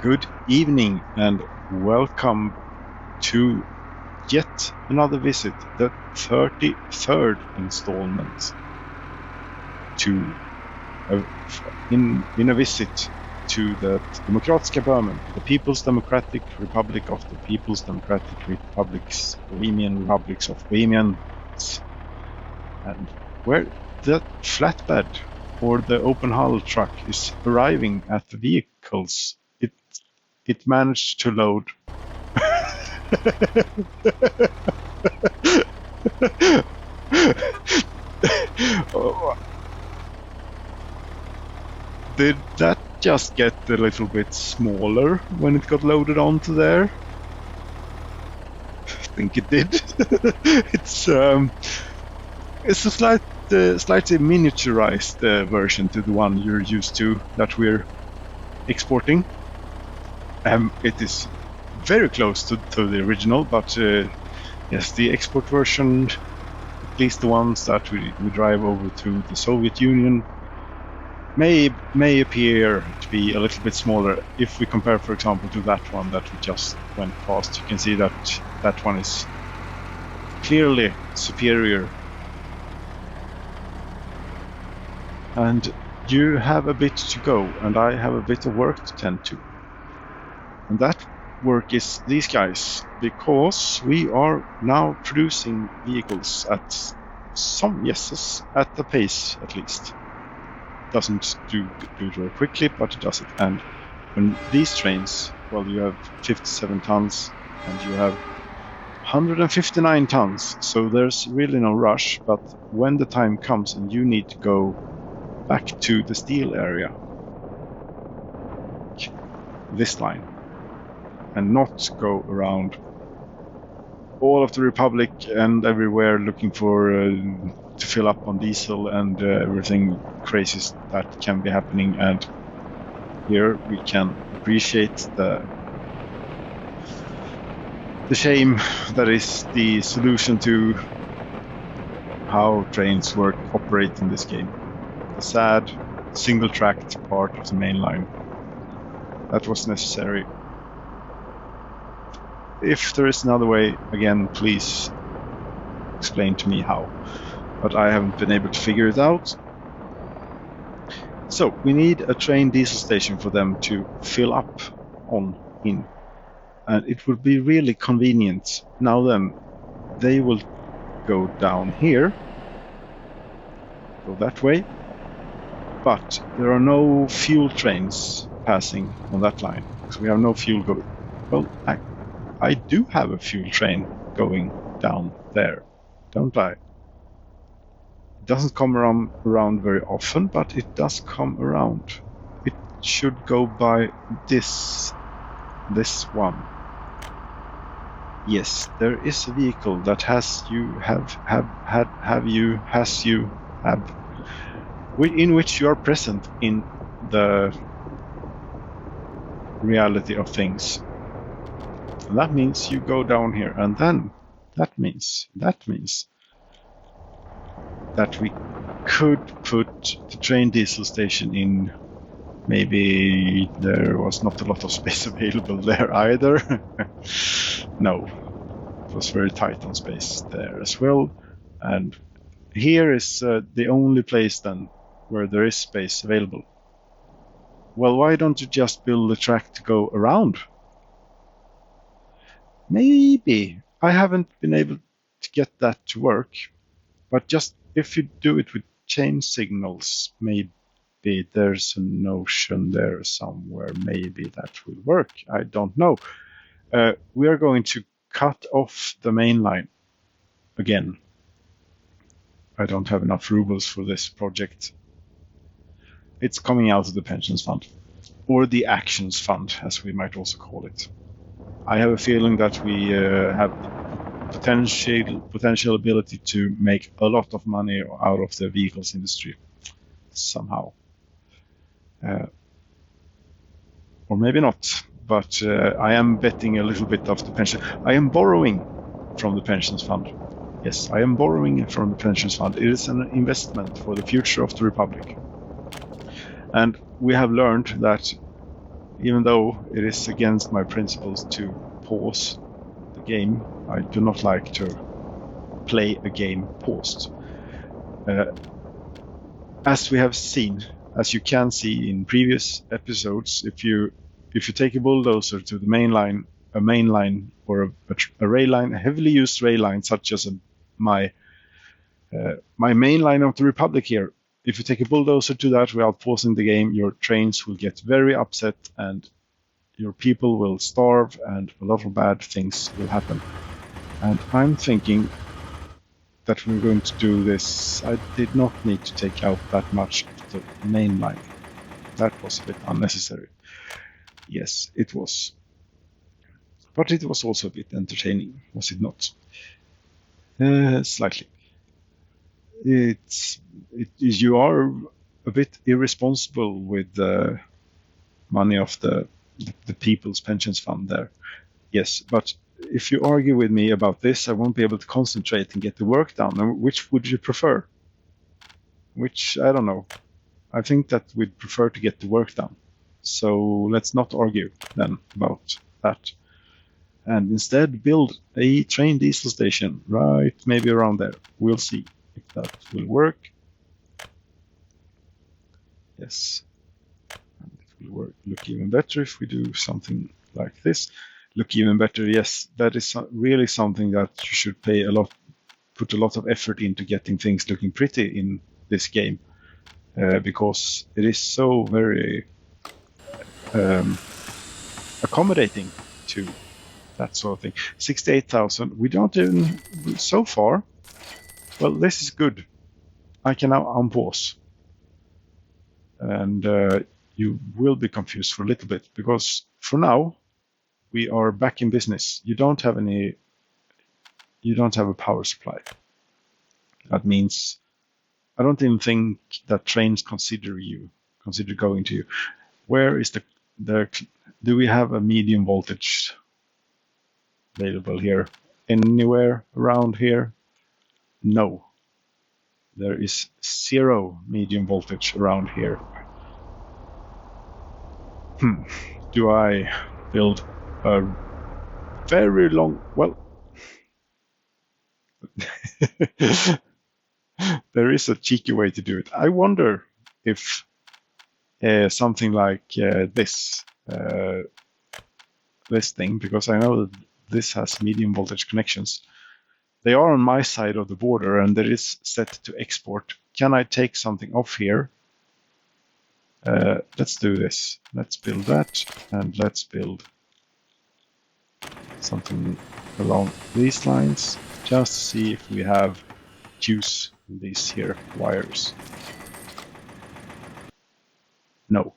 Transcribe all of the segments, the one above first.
Good evening and welcome to yet another visit, the 33rd installment in a visit to the Demokratiska Böhmen, the People's Democratic Republic of the People's Democratic Republics, Bohemian Republics of Bohemians, and where the flatbed or the open hull truck is arriving at the vehicles. It managed to load. Did that just get a little bit smaller when it got loaded onto there? I think it did. It's a slightly miniaturized version to the one you're used to that we're exporting. It is very close to the original, but yes, the export version, at least the ones that we drive over to the Soviet Union, may appear to be a little bit smaller if we compare, for example, to that one that we just went past. You can see that that one is clearly superior. And you have a bit to go, and I have a bit of work to tend to. And that work is these guys, because we are now producing vehicles at at the pace at least. Doesn't do it very quickly, but it does it. And when these trains, well, you have 57 tons and you have 159 tons, so there's really no rush. But when the time comes and you need to go back to the steel area, this line, and not go around all of the Republic and everywhere looking for to fill up on diesel and everything crazy that can be happening. And here we can appreciate the shame that is the solution to how trains operate in this game. The sad single-tracked part of the main line. That was necessary. If there is another way, again, please explain to me how. But I haven't been able to figure it out. So we need a train diesel station for them to fill up in. And it would be really convenient. Now then, they will go down here. Go that way. But there are no fuel trains passing on that line. So we have no fuel going. Well, I do have a fuel train going down there, don't I? It doesn't come around very often, but it does come around. It should go by this one. Yes, there is a vehicle that in which you are present in the reality of things. And that means you go down here, and then that means that we could put the train diesel station in. Maybe there was not a lot of space available there either. No, it was very tight on space there as well. And here is the only place then where there is space available. Well, why don't you just build a track to go around? Maybe. I haven't been able to get that to work, but just if you do it with chain signals, maybe there's a notion there somewhere. Maybe that will work. I don't know. We are going to cut off the main line again. I don't have enough rubles for this project. It's coming out of the pensions fund, or the actions fund, as we might also call it. I have a feeling that we have potential ability to make a lot of money out of the vehicles industry somehow. Or maybe not, but I am betting a little bit of the pension. I am borrowing from the pensions fund. Yes, I am borrowing from the pensions fund. It is an investment for the future of the Republic. And we have learned that even though it is against my principles to pause the game, I do not like to play a game paused. As we have seen, as you can see in previous episodes, if you take a bulldozer to the main line, a main line or a rail line, a heavily used rail line, such as my main line of the Republic here, if you take a bulldozer to that without pausing the game, your trains will get very upset and your people will starve and a lot of bad things will happen. And I'm thinking that we're going to do this. I did not need to take out that much of the main line. That was a bit unnecessary. Yes, it was. But it was also a bit entertaining, was it not? Slightly. You are a bit irresponsible with the money of the people's pensions fund there. Yes, but if you argue with me about this, I won't be able to concentrate and get the work done. And which would you prefer? Which, I don't know. I think that we'd prefer to get the work done. So let's not argue then about that. And instead build a train diesel station right maybe around there. We'll see if that will work. Yes. And it will work. Look even better if we do something like this. Look even better. Yes, that is really something that you should put a lot of effort into getting things looking pretty in this game, because it is so very accommodating to that sort of thing. 68,000. We don't even so far. Well, this is good. I can now unpause, and you will be confused for a little bit because for now we are back in business. You don't have a power supply. That means I don't even think that trains consider going to you. Where is do we have a medium voltage available here? Anywhere around here? No. There is 0 medium voltage around here. Do I build a very long... Well, there is a cheeky way to do it. I wonder if something like this thing, because I know that this has medium voltage connections. They are on my side of the border and it is set to export. Can I take something off here? Let's do this. Let's build that and let's build something along these lines just to see if we have juice in these here wires. No.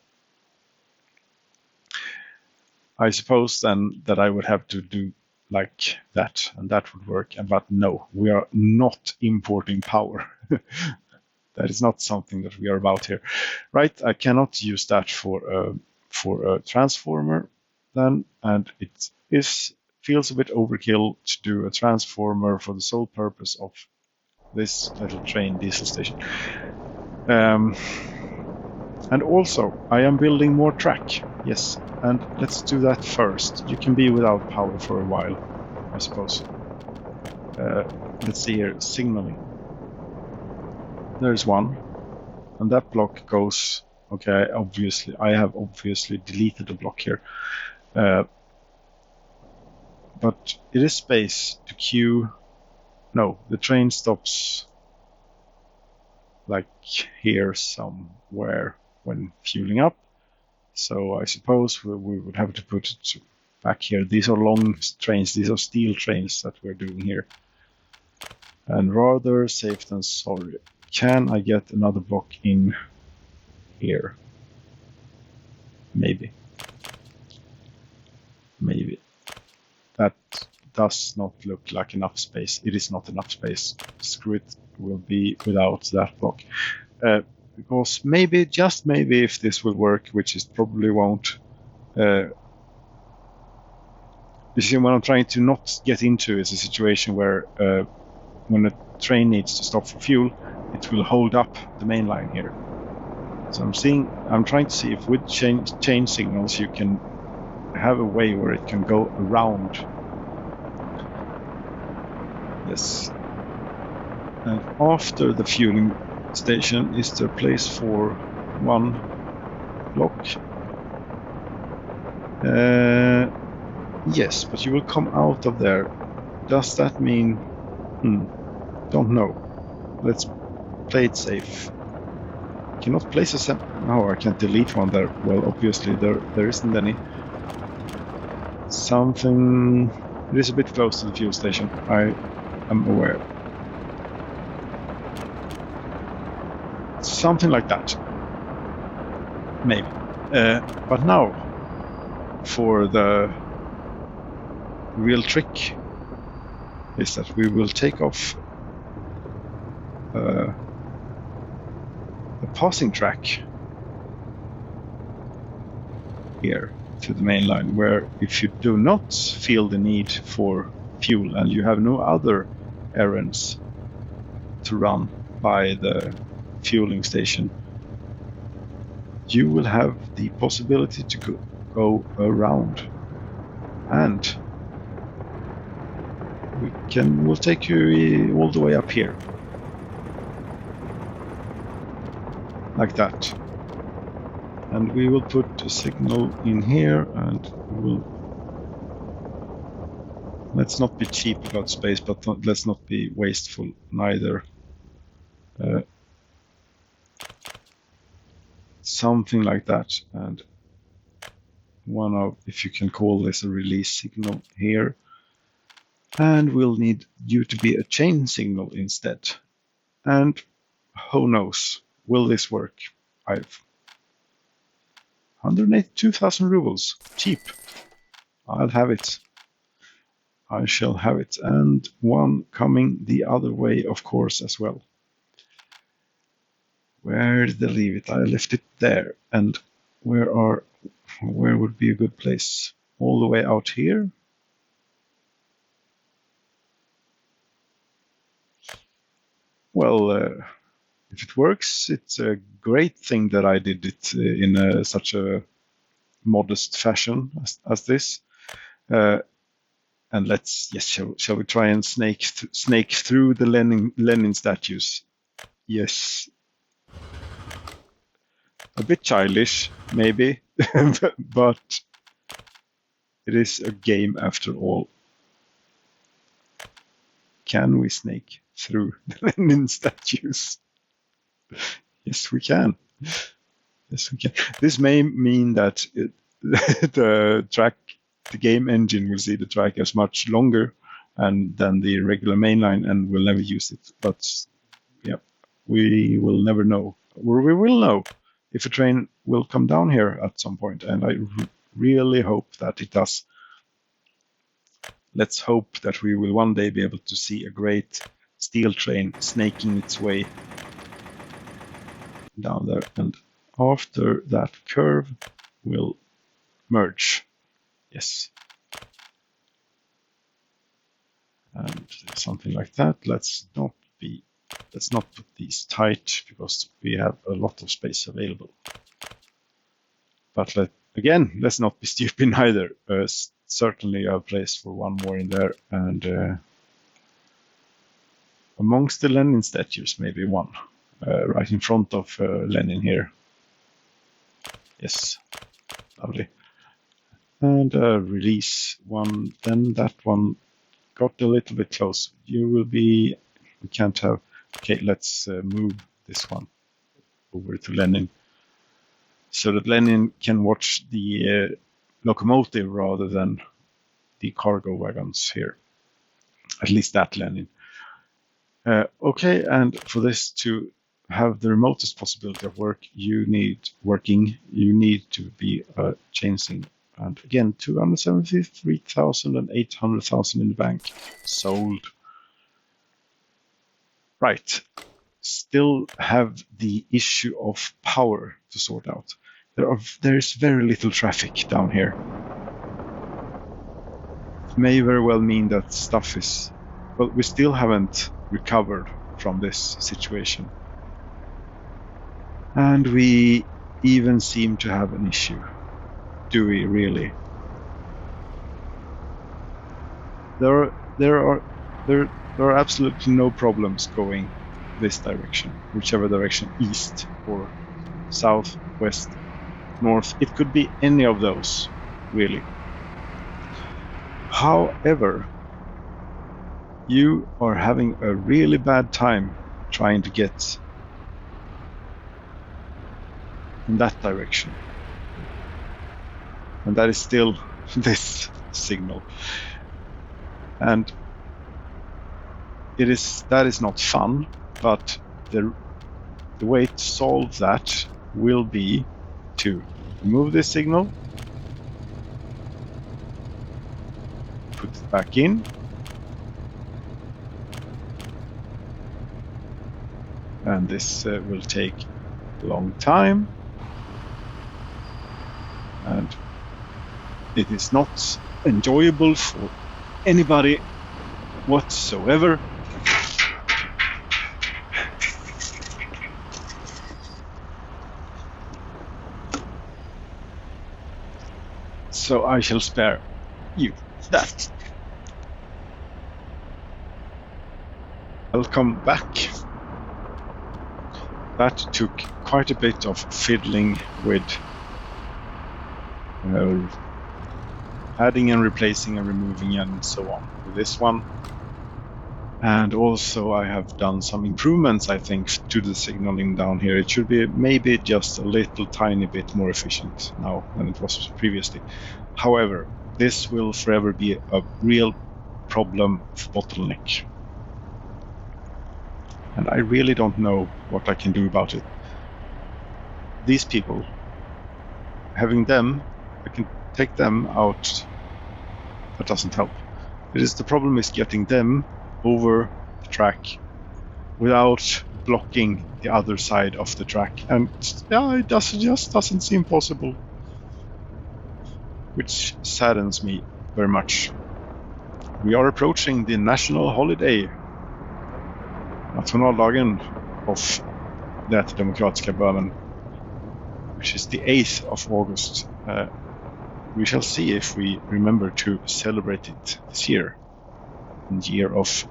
I suppose then that I would have to do like that and that would work, but no, we are not importing power. That is not something that we are about here, right? I cannot use that for a transformer then, and it feels a bit overkill to do a transformer for the sole purpose of this little train diesel station. And also, I am building more track, yes, and let's do that first. You can be without power for a while, I suppose. Let's see here, signaling. There's one, and that block goes, okay, I have obviously deleted a block here. But it is space to queue. No, the train stops like here somewhere when fueling up. So I suppose we would have to put it back here. These are long trains, these are steel trains that we're doing here. And rather safe than sorry. Can I get another block in here? Maybe. Maybe. That does not look like enough space. It is not enough space. Screw it, will be without that block. Because maybe, just maybe, if this will work, which it probably won't. You see, what I'm trying to not get into is a situation where when a train needs to stop for fuel, it will hold up the main line here. So I'm trying to see if with change signals you can have a way where it can go around. Yes. And after the fueling station is there a place for one block? Yes, but you will come out of there. Does that mean? Don't know. Let's play it safe. Cannot place a no, I can't delete one there. Well, obviously there isn't any. Something. It is a bit close to the fuel station. I am aware. Something like that. Maybe. But now, for the real trick, is that we will take off the passing track here to the main line, where if you do not feel the need for fuel and you have no other errands to run by the fueling station, you will have the possibility to go around, and we'll take you all the way up here, like that. And we will put a signal in here, and let's not be cheap about space, but let's not be wasteful neither. Something like that, and if you can call this a release signal here, and we'll need you to be a chain signal instead. And who knows, will this work? I've 182,000 rubles, cheap. I'll have it. I shall have it, and one coming the other way, of course, as well. Where did I leave it? I left it there. And where would be a good place? All the way out here? Well, if it works, it's a great thing that I did it in such a modest fashion as this. And shall we try and snake through the Lenin statues? Yes. A bit childish, maybe, but it is a game after all. Can we snake through the Lenin statues? Yes, we can. Yes, we can. This may mean that the game engine will see the track as much longer than the regular mainline, and will never use it. But yeah, we will never know, or we will know if a train will come down here at some point, and I really hope that it does. Let's hope that we will one day be able to see a great steel train snaking its way down there, and after that curve will merge. Yes. And something like that. Let's not put these tight, because we have a lot of space available. But let's not be stupid either. Certainly a place for one more in there, and amongst the Lenin statues, maybe one right in front of Lenin here. Yes, lovely. And release one. Then that one got a little bit close. We can't have. Okay, let's move this one over to Lenin, so that Lenin can watch the locomotive rather than the cargo wagons here. At least that Lenin. Okay, and for this to have the remotest possibility of working, you need to be a chain signal. And again, 273,000 and 800,000 in the bank. Sold. Right. Still have the issue of power to sort out. There's very little traffic down here. It may very well mean that stuff is... Well, we still haven't recovered from this situation. And we even seem to have an issue. Do we really? There are absolutely no problems going this direction, whichever direction, east or south, west, north. It could be any of those, really. However, you are having a really bad time trying to get in that direction. And that is still this signal. And that is not fun, but the way to solve that will be to remove this signal, put it back in, and this will take a long time, and it is not enjoyable for anybody whatsoever. So I shall spare you that. I'll come back. That took quite a bit of fiddling with adding and replacing and removing and so on with this one. And also I have done some improvements, I think, to the signaling down here. It should be maybe just a little tiny bit more efficient now than it was previously. However, this will forever be a real problem bottleneck. And I really don't know what I can do about it. These people, having them, I can take them out. That doesn't help. The problem is getting them over the track without blocking the other side of the track, and it just doesn't seem possible, which saddens me very much. We are approaching the national holiday, Nationaldagen of det demokratiska Böhmen, which is the 8th of August. We shall see if we remember to celebrate it this year, in the year of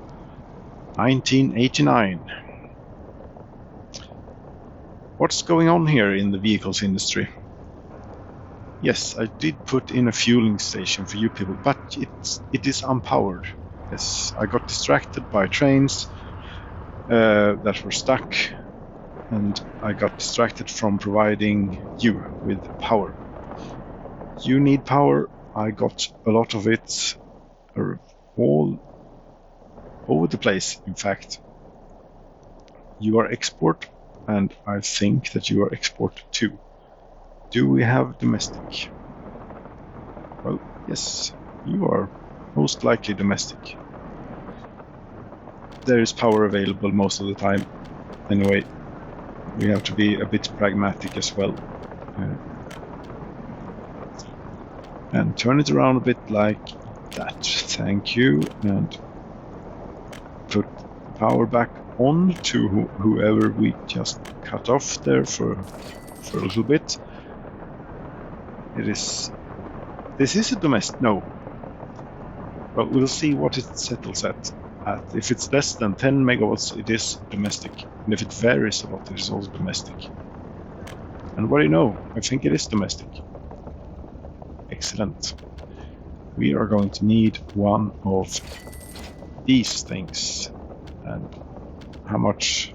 1989. What's going on here in the vehicles industry? Yes, I did put in a fueling station for you people, but it is unpowered. Yes, I got distracted by trains that were stuck, and I got distracted from providing you with power. You need power. I got a lot of it all over the place, in fact. You are export, and I think that you are export too. Do we have domestic? Well, yes, you are most likely domestic. There is power available most of the time. Anyway, we have to be a bit pragmatic as well. And turn it around a bit like that. Thank you. And put power back on to whoever we just cut off there for a little bit. This is a domestic. No. Well, we'll see what it settles at. If it's less than 10 megawatts, it is domestic. And if it varies a lot, it is also domestic. And what do you know? I think it is domestic. Excellent. We are going to need one of these things. And how much?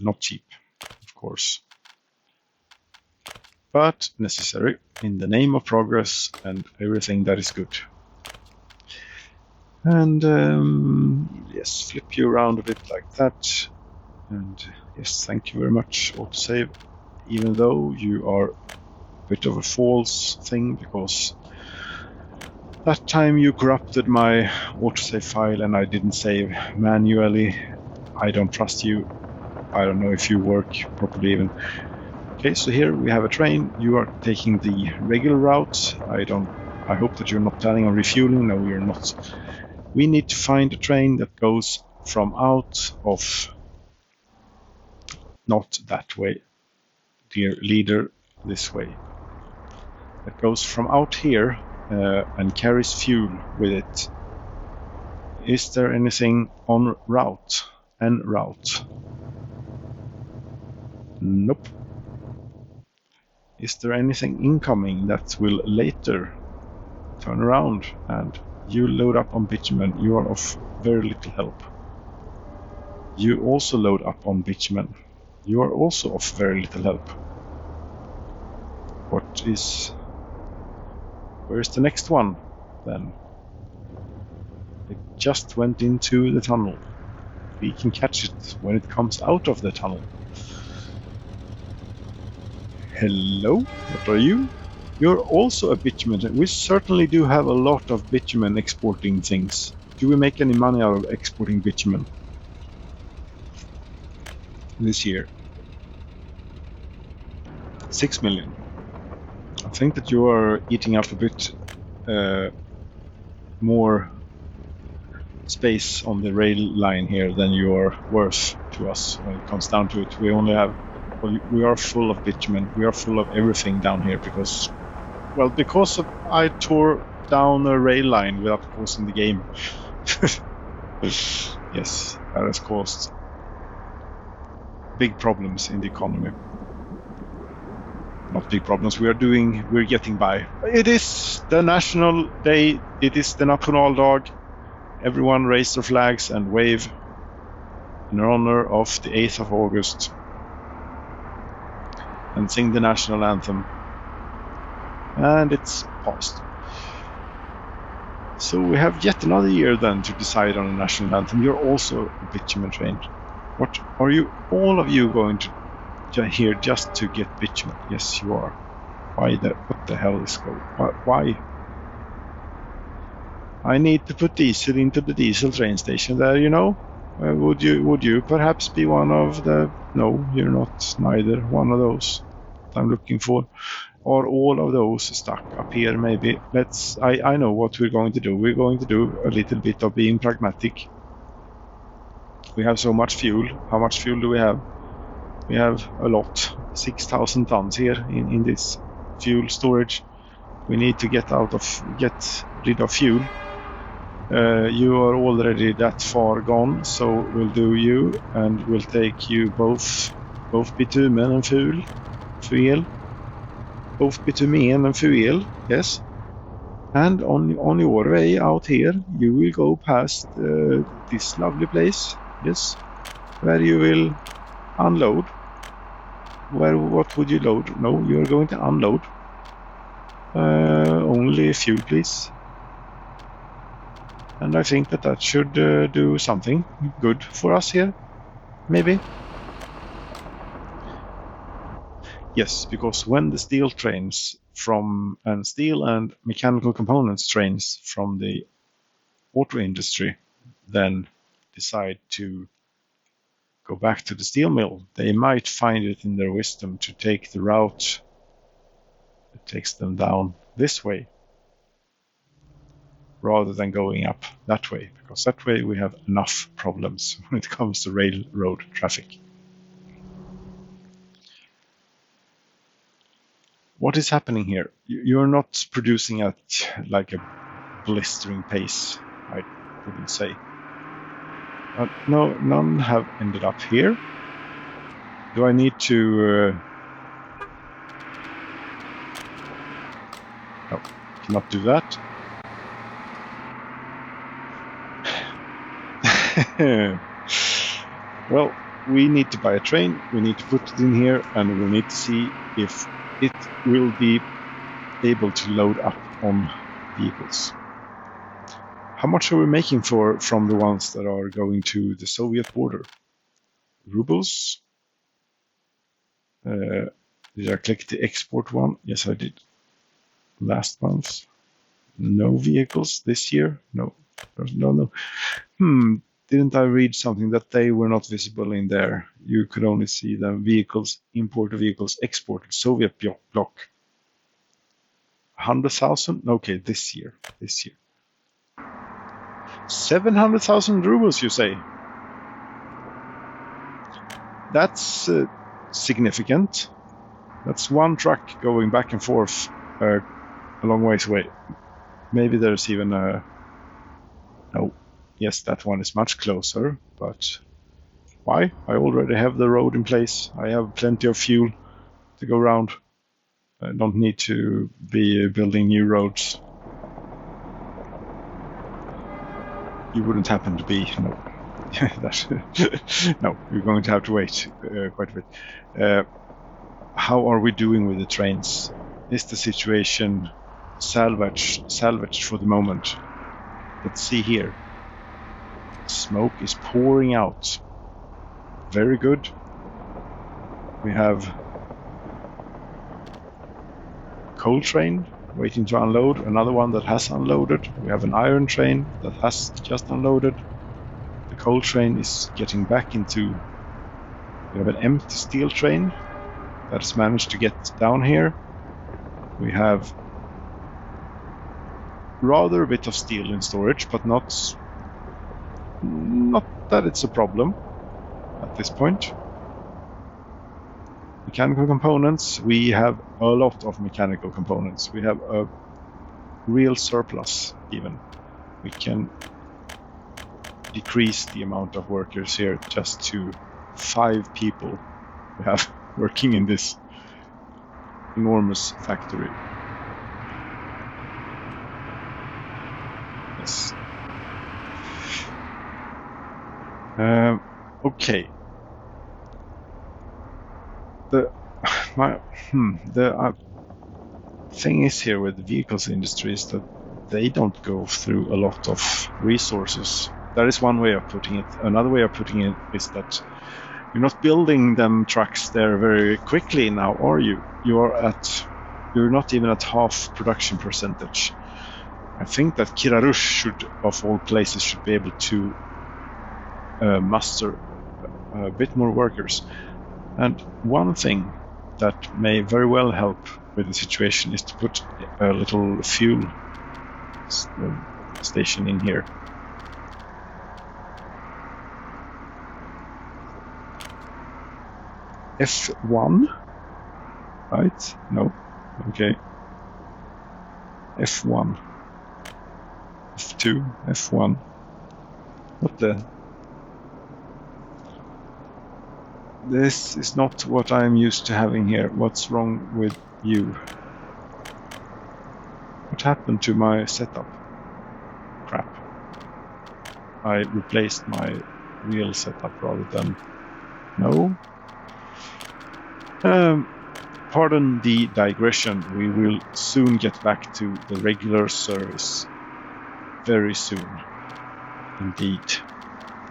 Not cheap, of course. But necessary in the name of progress and everything that is good. And yes, flip you around a bit like that. And yes, thank you very much, autosave. Even though you are a bit of a false thing, because that time you corrupted my autosave file and I didn't save manually. I don't trust you. I don't know if you work properly even. Okay, so here we have a train. You are taking the regular route. I hope that you're not planning on refueling. No, you're not. We need to find a train that goes from out of, not that way, dear leader, this way. That goes from out here and carries fuel with it. Is there anything on route? En route? Nope. Is there anything incoming that will later turn around and you load up on bitumen? You are of very little help. You also load up on bitumen. You are also of very little help. Where is the next one then? It just went into the tunnel. We can catch it when it comes out of the tunnel. Hello, what are you? You're also a bitumen. We certainly do have a lot of bitumen exporting things. Do we make any money out of exporting bitumen this year? 6 million. I think that you are eating up a bit more space on the rail line here than you are worth to us when it comes down to it. We only have, well, we are full of bitumen. We are full of everything down here because I tore down a rail line without pausing the game. Yes, that has caused big problems in the economy. Not big problems. We're getting by. It is the national day. It is the nationaldag. Everyone raise their flags and wave in honor of the 8th of August and sing the national anthem. And it's paused. So we have yet another year then to decide on a national anthem. You're also a bitumen trained. What are you, all of you, going to here just to get bitumen? Yes, you are. What the hell is going? Why? I need to put diesel into the diesel train station there, you know. Would you perhaps be one of the? No, you're not. Neither one of those I'm looking for. Or all of those stuck up here, maybe. I know what we're going to do. We're going to do a little bit of being pragmatic. We have so much fuel. How much fuel do we have? We have a lot. 6,000 tons here in this fuel storage. We need to get rid of fuel. You are already that far gone, so we'll do you, and we'll take you both bitumen and fuel. Both bitumen and fuel, yes. And on your way out here, you will go past this lovely place, yes, where you will unload. What would you load? No, you're going to unload. Only fuel, please. And I think that should do something good for us here, maybe. Yes, because when the steel and mechanical components trains from the auto industry then decide to go back to the steel mill, they might find it in their wisdom to take the route that takes them down this way rather than going up that way, because that way we have enough problems when it comes to railroad traffic. What is happening here? You're not producing at like a blistering pace, I wouldn't say. No, none have ended up here. Do I need to... No, cannot do that. Well, we need to buy a train, we need to put it in here, and we'll need to see if it will be able to load up on vehicles. How much are we making from the ones that are going to the Soviet border? Rubles? Did I click the export one? Yes, I did. Last month. No vehicles this year? No. Didn't I read something that they were not visible in there? You could only see the vehicles, imported vehicles, exported, Soviet bloc. 100,000? Okay, this year. 700,000 rubles, you say? That's significant. That's one truck going back and forth a long ways away. Maybe there's even a... No. Yes, that one is much closer, but why? I already have the road in place. I have plenty of fuel to go around. I don't need to be building new roads. You wouldn't happen to be, no. No, you're going to have to wait quite a bit. How are we doing with the trains? Is the situation salvaged for the moment? Let's see here. Smoke is pouring out. Very good. We have coal train waiting to unload, another one that has unloaded. We have an iron train that has just unloaded. The coal train is getting back into... We have an empty steel train that has managed to get down here. We have rather a bit of steel in storage, but not that it's a problem at this point. Mechanical components, we have a lot of mechanical components. We have a real surplus even. We can decrease the amount of workers here just to 5 people we have working in this enormous factory. Yes. Okay. The thing is here with the vehicles industry is that they don't go through a lot of resources. That is one way of putting it. Another way of putting it is that you're not building them trucks there very quickly now, are you? You're not even at half production percentage. I think that Kirarush should, of all places, should be able to muster a bit more workers. And one thing that may very well help with the situation is to put a little fuel station in here. F1, right? No, okay. F1, F2, F1. What the? This is not what I'm used to having here. What's wrong with you? What happened to my setup? Crap. I replaced my real setup rather than... No? Pardon the digression. We will soon get back to the regular service. Very soon. Indeed.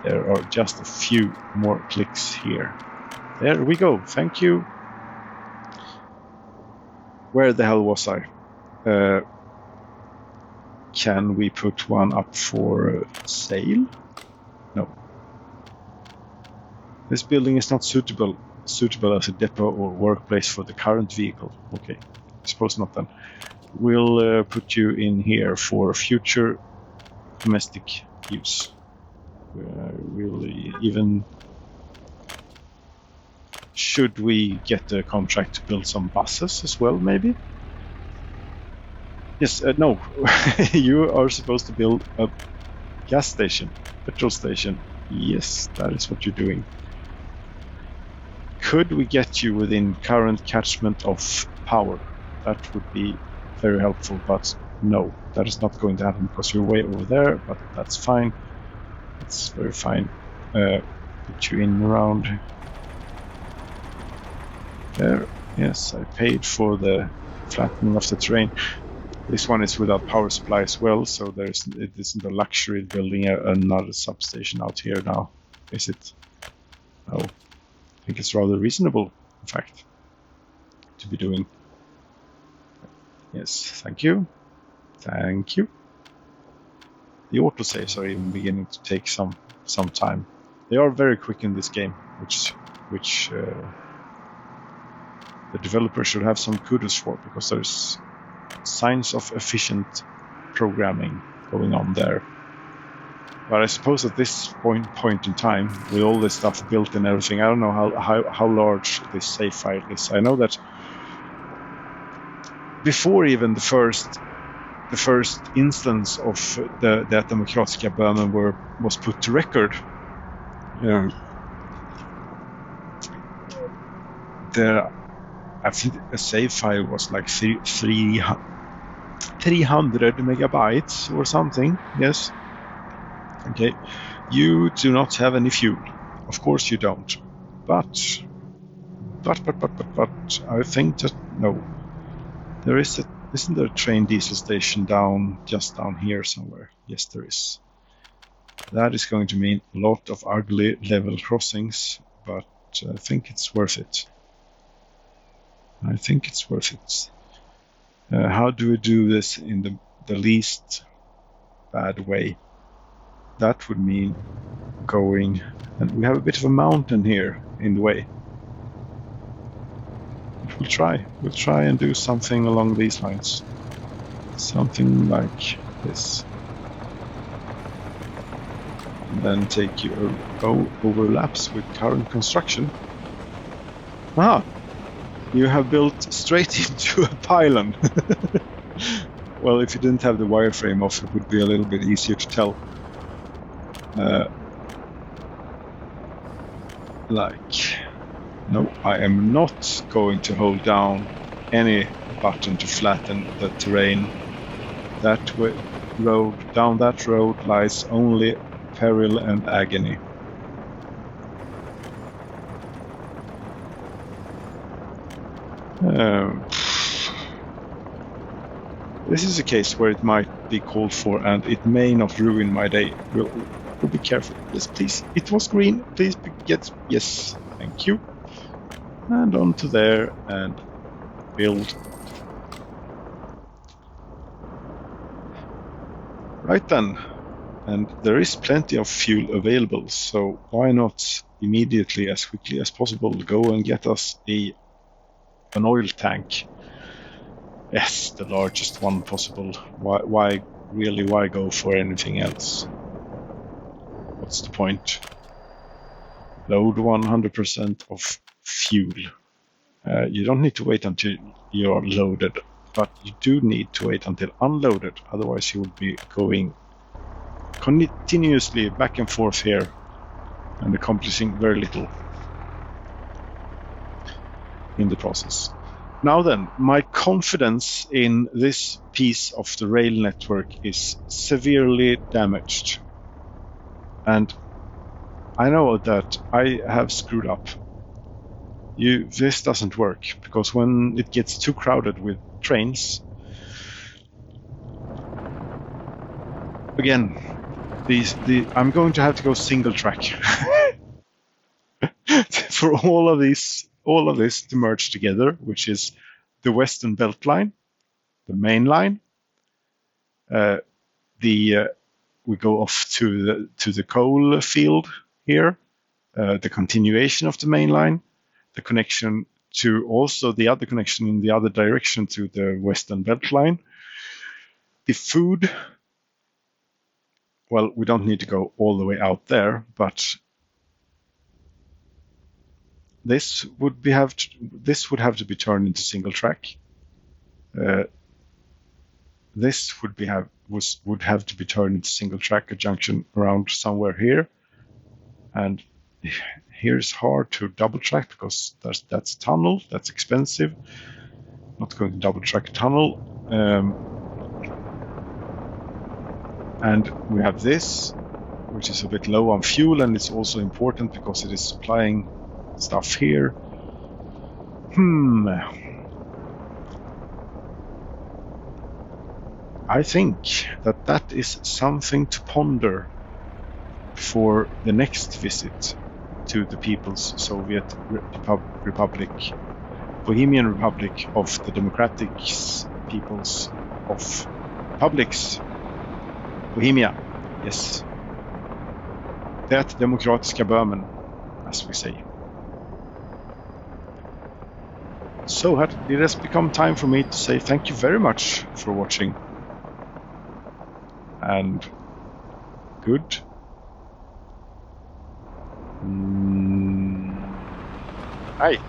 There are just a few more clicks here. There we go. Thank you. Where the hell was I? Can we put one up for sale? No. This building is not suitable as a depot or workplace for the current vehicle. Okay, I suppose not then. We'll put you in here for future domestic use. We'll even... Should we get a contract to build some buses as well, maybe? Yes, no. You are supposed to build a gas station, petrol station. Yes, that is what you're doing. Could we get you within current catchment of power? That would be very helpful, but no, that is not going to happen because you're way over there, but that's fine. That's very fine. Put you in around there. Yes, I paid for the flattening of the terrain. This one is without power supply as well, so it isn't a luxury building another substation out here now, is it? No. I think it's rather reasonable, in fact, to be doing. Yes, thank you. Thank you. The autosaves are even beginning to take some time. They are very quick in this game, which the developer should have some kudos for, because there's signs of efficient programming going on there. But I suppose at this point in time, with all this stuff built and everything, I don't know how large this save file is. I know that before even the first instance of the Demokratiska Böhmen was put to record, I think a save file was like 300 megabytes or something. Yes. Okay. You do not have any fuel. Of course you don't. But I think that no. Isn't there a train diesel station just down here somewhere? Yes, there is. That is going to mean a lot of ugly level crossings, but I think it's worth it. How do we do this in the least bad way? That would mean going, and we have a bit of a mountain here in the way. But we'll try and do something along these lines. Something like this. And then take your overlaps with current construction. Ah! You have built straight into a pylon. Well, if you didn't have the wireframe off, it would be a little bit easier to tell. No, I am not going to hold down any button to flatten the terrain. Down that road lies only peril and agony. This is a case where it might be called for, and it may not ruin my day. We'll be careful. Yes, please. It was green. Please get. Yes, thank you. And onto there and build. Right then. And there is plenty of fuel available, so why not immediately, as quickly as possible, go and get us an oil tank? Yes, the largest one possible. Why go for anything else? What's the point? Load 100% of fuel. You don't need to wait until you're loaded, but you do need to wait until unloaded, otherwise you would be going continuously back and forth here and accomplishing very little in the process. Now then, my confidence in this piece of the rail network is severely damaged. And I know that I have screwed up. This doesn't work, because when it gets too crowded with trains, again, I'm going to have to go single track for all of this to merge together, which is the Western Belt Line, the main line. We go off to the coal field here, the continuation of the main line, the connection to also the other connection in the other direction to the Western Belt Line. The food, well, we don't need to go all the way out there, but this would have to be turned into single track. This would have to be turned into single track, a junction around somewhere here, and here's hard to double track because that's a tunnel, that's expensive. Not going to double track a tunnel. And we have this, which is a bit low on fuel, and it's also important because it is supplying stuff here. I think that is something to ponder for the next visit to the People's Soviet Republic, Bohemian Republic of the Democratic Peoples of Republics, Bohemia. Yes. Det Demokratiska Böhmen, as we say. So it has become time for me to say thank you very much for watching. And good Right.